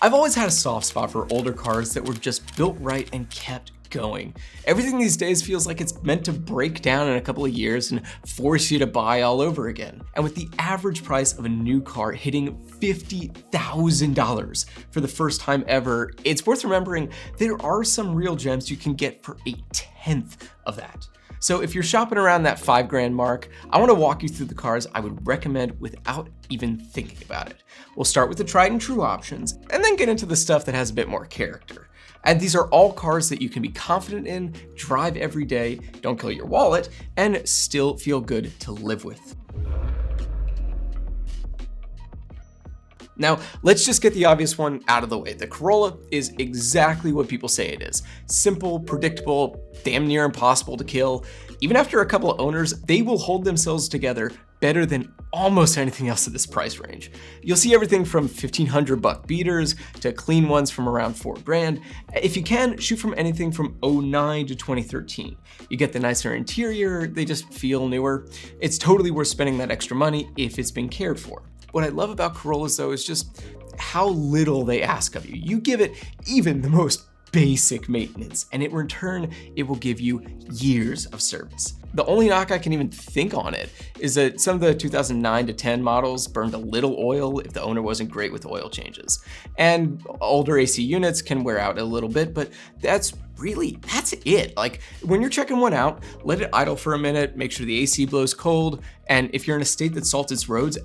I've always had a soft spot for older cars that were just built right and kept going. Everything these days feels like it's meant to break down in a couple of years and force you to buy all over again. And with the average price of a new car hitting $50,000 for the first time ever, it's worth remembering there are some real gems you can get for a tenth of that. So if you're shopping around that $5,000 mark, I want to walk you through the cars I would recommend without even thinking about it. We'll start with the tried and true options, and then get into the stuff that has a bit more character. And these are all cars that you can be confident in, drive every day, don't kill your wallet, and still feel good to live with. Now, let's just get the obvious one out of the way. The Corolla is exactly what people say it is. Simple, predictable, damn near impossible to kill. Even after a couple of owners, they will hold themselves together better than almost anything else at this price range. You'll see everything from $1,500 beaters to clean ones from around $4,000. If you can, shoot from anything from 2009 to 2013. You get the nicer interior, they just feel newer. It's totally worth spending that extra money if it's been cared for. What I love about Corollas though is just how little they ask of you. You give it even the most basic maintenance, and in return, it will give you years of service. The only knock I can even think on it is that some of the 2009 to 10 models burned a little oil if the owner wasn't great with oil changes. And older AC units can wear out a little bit, but that's it. Like when you're checking one out, let it idle for a minute, make sure the AC blows cold, and if you're in a state that salts its roads,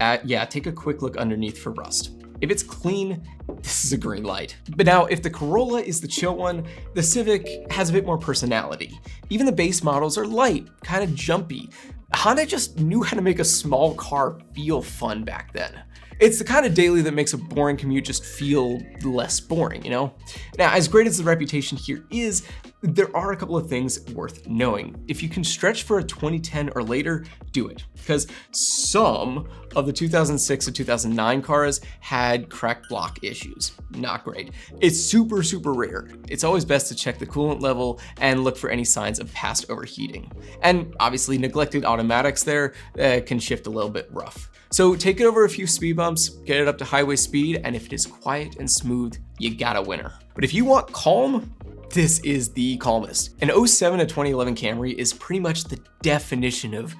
take a quick look underneath for rust. If it's clean, this is a green light. But now, if the Corolla is the chill one, the Civic has a bit more personality. Even the base models are light, kind of jumpy. Honda just knew how to make a small car feel fun back then. It's the kind of daily that makes a boring commute just feel less boring, you know? Now, as great as the reputation here is, there are a couple of things worth knowing. If you can stretch for a 2010 or later, do it. Because some of the 2006 to 2009 cars had cracked block issues. Not great. It's super, super rare. It's always best to check the coolant level and look for any signs of past overheating. And obviously neglected automatics there can shift a little bit rough. So take it over a few speed bumps, get it up to highway speed, and if it is quiet and smooth, you got a winner. But if you want calm, this is the calmest. An 07 to 2011 Camry is pretty much the definition of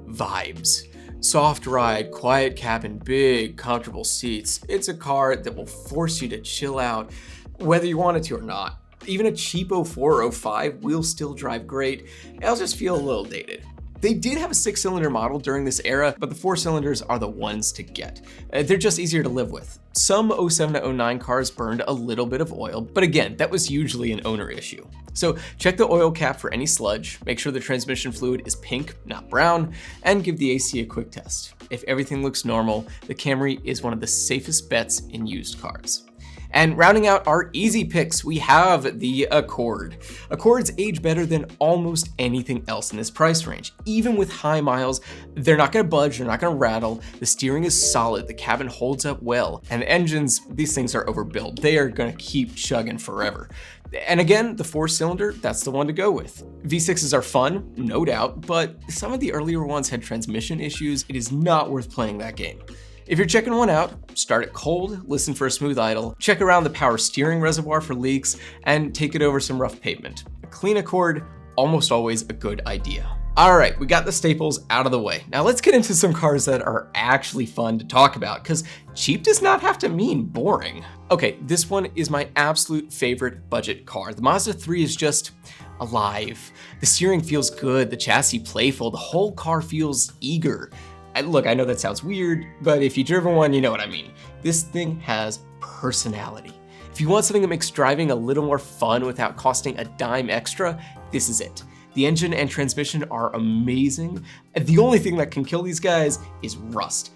vibes. Soft ride, quiet cabin, big, comfortable seats. It's a car that will force you to chill out, whether you want it to or not. Even a cheap 04 or 05 will still drive great. It'll just feel a little dated. They did have a 6-cylinder model during this era, but the 4 cylinders are the ones to get. They're just easier to live with. Some 07 to 09 cars burned a little bit of oil, but again, that was usually an owner issue. So check the oil cap for any sludge, make sure the transmission fluid is pink, not brown, and give the AC a quick test. If everything looks normal, the Camry is one of the safest bets in used cars. And rounding out our easy picks, we have the Accord. Accords age better than almost anything else in this price range. Even with high miles, they're not gonna budge, they're not gonna rattle, the steering is solid, the cabin holds up well, and the engines, these things are overbuilt. They are gonna keep chugging forever. And again, the 4-cylinder, that's the one to go with. V6s are fun, no doubt, but some of the earlier ones had transmission issues. It is not worth playing that game. If you're checking one out, start it cold, listen for a smooth idle, check around the power steering reservoir for leaks, and take it over some rough pavement. A clean Accord, almost always a good idea. All right, we got the staples out of the way. Now let's get into some cars that are actually fun to talk about, because cheap does not have to mean boring. Okay, this one is my absolute favorite budget car. The Mazda 3 is just alive. The steering feels good, the chassis playful, the whole car feels eager. Look, I know that sounds weird, but if you've driven one, you know what I mean. This thing has personality. If you want something that makes driving a little more fun without costing a dime extra, this is it. The engine and transmission are amazing. The only thing that can kill these guys is rust.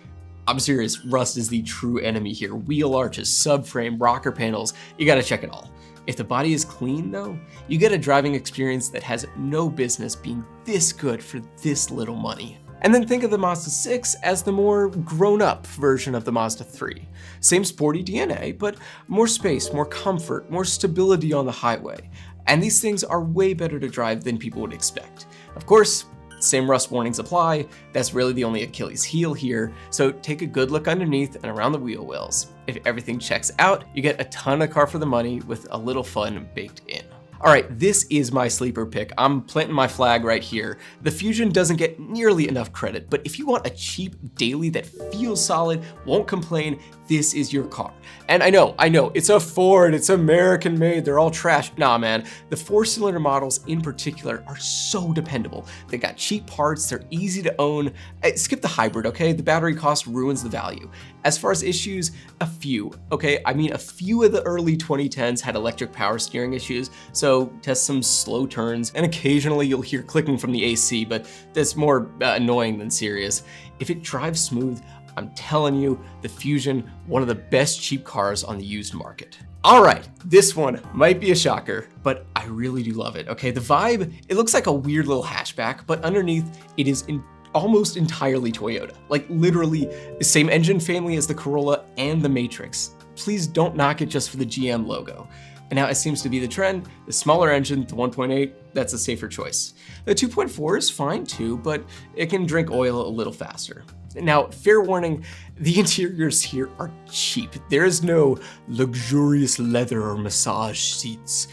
I'm serious, rust is the true enemy here. Wheel arches, subframe, rocker panels, you gotta check it all. If the body is clean though, you get a driving experience that has no business being this good for this little money. And then think of the Mazda 6 as the more grown-up version of the Mazda 3. Same sporty DNA, but more space, more comfort, more stability on the highway. And these things are way better to drive than people would expect. Of course, Same rust warnings apply. That's really the only Achilles heel here. So take a good look underneath and around the wheel wells. If everything checks out, you get a ton of car for the money with a little fun baked in. All right, this is my sleeper pick. I'm planting my flag right here. The Fusion doesn't get nearly enough credit, but if you want a cheap daily that feels solid, won't complain, this is your car. And I know, it's a Ford, it's American made, they're all trash. Nah, man, the 4-cylinder models in particular are so dependable. They got cheap parts, they're easy to own. Skip the hybrid, okay? The battery cost ruins the value. As far as issues, a few, okay? I mean, a few of the early 2010s had electric power steering issues, so test some slow turns, and occasionally you'll hear clicking from the AC, but that's more annoying than serious. If it drives smooth, I'm telling you, the Fusion, one of the best cheap cars on the used market. All right, this one might be a shocker, but I really do love it, okay? The Vibe, it looks like a weird little hatchback, but underneath it is almost entirely Toyota. Like literally the same engine family as the Corolla and the Matrix. Please don't knock it just for the GM logo. And now it seems to be the trend, the smaller engine, the 1.8, that's a safer choice. The 2.4 is fine too, but it can drink oil a little faster. Now, fair warning, the interiors here are cheap. There is no luxurious leather or massage seats.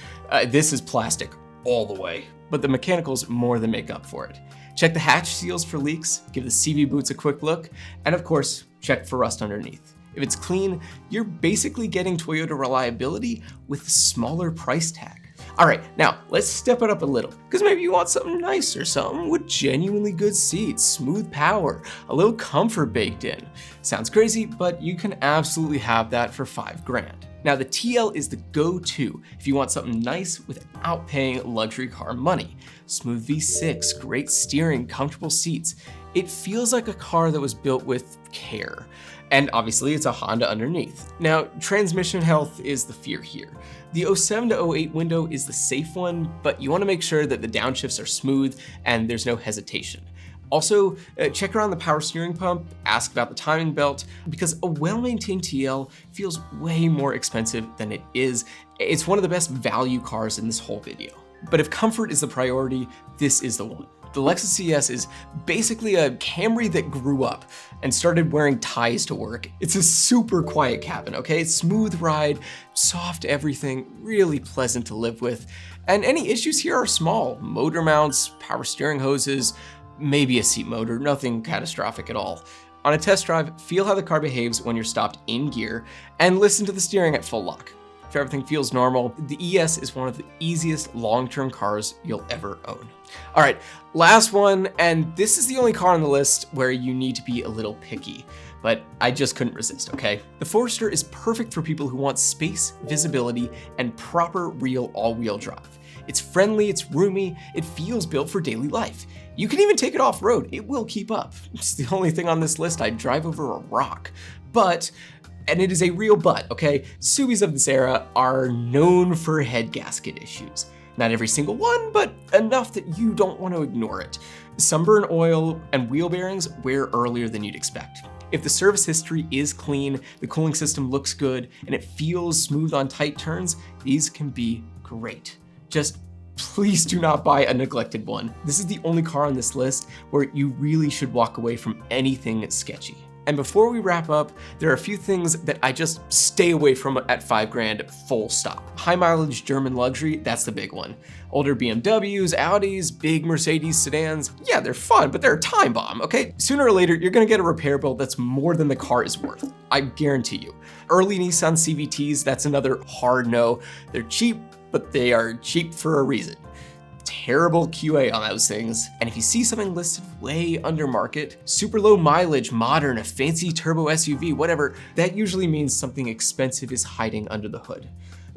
This is plastic all the way, but the mechanicals more than make up for it. Check the hatch seals for leaks, give the CV boots a quick look, and of course, check for rust underneath. If it's clean, you're basically getting Toyota reliability with a smaller price tag. All right, now let's step it up a little, because maybe you want something nicer, something with genuinely good seats, smooth power, a little comfort baked in. Sounds crazy, but you can absolutely have that for $5,000. Now the TL is the go-to if you want something nice without paying luxury car money. Smooth V6, great steering, comfortable seats. It feels like a car that was built with care. And obviously it's a Honda underneath. Now, transmission health is the fear here. The 07 to 08 window is the safe one, but you want to make sure that the downshifts are smooth and there's no hesitation. Also, check around the power steering pump, ask about the timing belt, because a well-maintained TL feels way more expensive than it is. It's one of the best value cars in this whole video. But if comfort is the priority, this is the one. The Lexus ES is basically a Camry that grew up and started wearing ties to work. It's a super quiet cabin, okay? Smooth ride, soft everything, really pleasant to live with. And any issues here are small. Motor mounts, power steering hoses, maybe a seat motor, nothing catastrophic at all. On a test drive, feel how the car behaves when you're stopped in gear and listen to the steering at full lock. If everything feels normal, the ES is one of the easiest long-term cars you'll ever own. All right, last one, and this is the only car on the list where you need to be a little picky, but I just couldn't resist, okay? The Forester is perfect for people who want space, visibility, and proper real all-wheel drive. It's friendly, it's roomy, it feels built for daily life. You can even take it off-road, it will keep up. It's the only thing on this list I'd drive over a rock. And it is a real but, okay? Subis of this era are known for head gasket issues. Not every single one, but enough that you don't want to ignore it. Sunburn oil and wheel bearings wear earlier than you'd expect. If the service history is clean, the cooling system looks good, and it feels smooth on tight turns, these can be great. Just please do not buy a neglected one. This is the only car on this list where you really should walk away from anything sketchy. And before we wrap up, there are a few things that I just stay away from at $5,000, full stop. High mileage German luxury, that's the big one. Older BMWs, Audis, big Mercedes sedans, yeah, they're fun, but they're a time bomb, okay? Sooner or later, you're gonna get a repair bill that's more than the car is worth. I guarantee you. Early Nissan CVTs, that's another hard no. They're cheap, but they are cheap for a reason. Terrible QA on those things. And if you see something listed way under market, super low mileage, modern, a fancy turbo SUV, whatever, that usually means something expensive is hiding under the hood.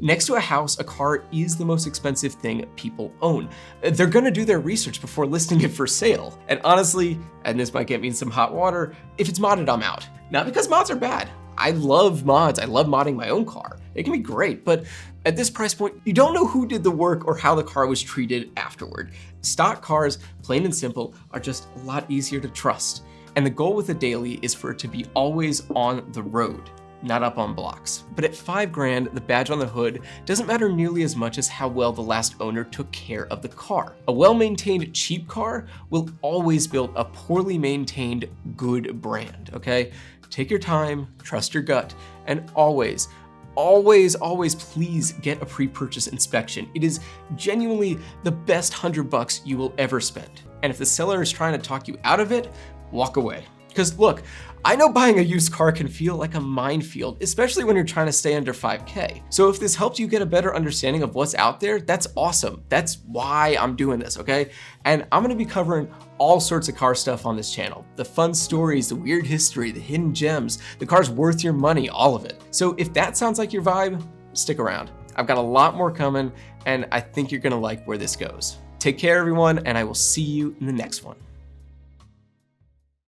Next to a house, a car is the most expensive thing people own. They're gonna do their research before listing it for sale. And honestly, and this might get me in some hot water, if it's modded, I'm out. Not because mods are bad. I love mods, I love modding my own car. It can be great, but at this price point, you don't know who did the work or how the car was treated afterward. Stock cars, plain and simple, are just a lot easier to trust. And the goal with a daily is for it to be always on the road. not up on blocks. But at 5 grand, the badge on the hood doesn't matter nearly as much as how well the last owner took care of the car. A well-maintained cheap car will always build a poorly maintained good brand, okay? Take your time, trust your gut, and always please get a pre-purchase inspection. It is genuinely the best $100 you will ever spend. And if the seller is trying to talk you out of it, walk away. Because look, I know buying a used car can feel like a minefield, especially when you're trying to stay under 5K. So if this helped you get a better understanding of what's out there, that's awesome. That's why I'm doing this, okay? And I'm gonna be covering all sorts of car stuff on this channel. The fun stories, the weird history, the hidden gems, the cars worth your money, all of it. So if that sounds like your vibe, stick around. I've got a lot more coming, and I think you're gonna like where this goes. Take care, everyone, and I will see you in the next one.